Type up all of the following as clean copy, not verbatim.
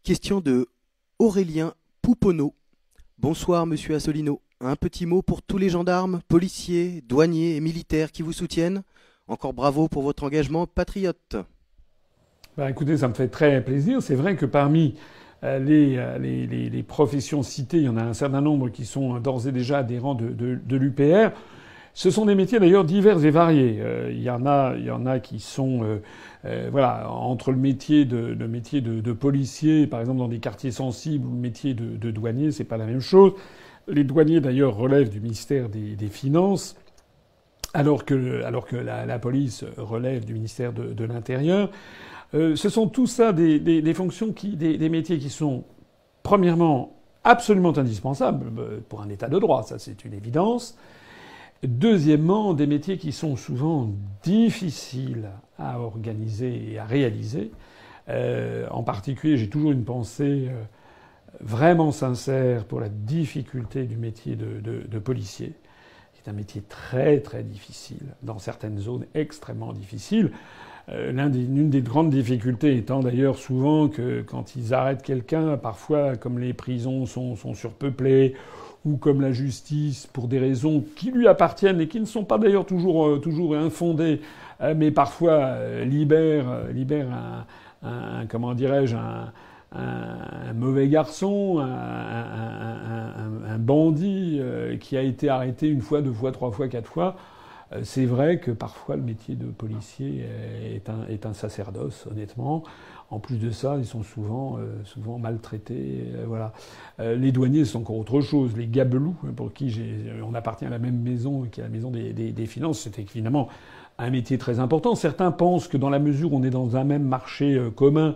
Question de Aurélien Pouponneau. Bonsoir, monsieur Assolino. Un petit mot pour tous les gendarmes, policiers, douaniers et militaires qui vous soutiennent. Encore bravo pour votre engagement patriote. Ben, écoutez, ça me fait très plaisir. C'est vrai que parmi les professions citées, il y en a un certain nombre qui sont d'ores et déjà adhérents de l'UPR. Ce sont des métiers d'ailleurs divers et variés. Il y en a qui sont voilà, entre le métier de policier, par exemple dans des quartiers sensibles, ou le métier de douanier, c'est pas la même chose. Les douaniers d'ailleurs relèvent du ministère des Finances, alors que la police relève du ministère de l'Intérieur. Ce sont tout ça des fonctions des métiers qui sont premièrement absolument indispensables pour un état de droit, ça c'est une évidence. Deuxièmement, des métiers qui sont souvent difficiles à organiser et à réaliser. En particulier, j'ai toujours une pensée vraiment sincère pour la difficulté du métier de policier. C'est un métier très très difficile, dans certaines zones extrêmement difficiles. L'une des grandes difficultés étant d'ailleurs souvent que quand ils arrêtent quelqu'un, parfois comme les prisons sont surpeuplées, ou comme la justice, pour des raisons qui lui appartiennent et qui ne sont pas d'ailleurs toujours infondées, mais parfois libère comment dirais-je, un mauvais garçon, un bandit qui a été arrêté une fois, deux fois, trois fois, quatre fois. C'est vrai que parfois le métier de policier est un sacerdoce, honnêtement. En plus de ça, ils sont souvent maltraités. Voilà. Les douaniers, c'est encore autre chose. Les gabelous, pour qui on appartient à la même maison, qui est la maison des finances, c'est évidemment un métier très important. Certains pensent que dans la mesure où on est dans un même marché commun,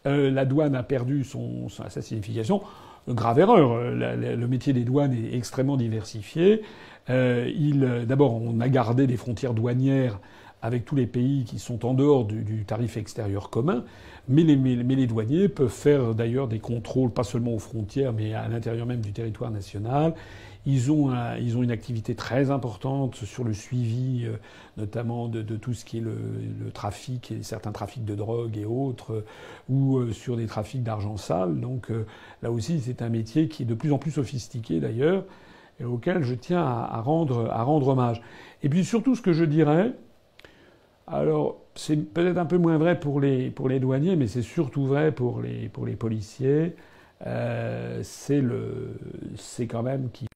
la douane a perdu sa signification. Grave erreur. Le métier des douanes est extrêmement diversifié. D'abord, on a gardé des frontières douanières avec tous les pays qui sont en dehors du tarif extérieur commun, mais les douaniers peuvent faire d'ailleurs des contrôles, pas seulement aux frontières, mais à l'intérieur même du territoire national. Ils ont une activité très importante sur le suivi, notamment de tout ce qui est le trafic, et certains trafics de drogue et autres, ou sur des trafics d'argent sale. Donc là aussi, c'est un métier qui est de plus en plus sophistiqué d'ailleurs, et auquel je tiens à rendre hommage. Et puis surtout, ce que je dirais, alors c'est peut-être un peu moins vrai pour les douaniers, mais c'est surtout vrai pour les policiers, c'est quand même qu'il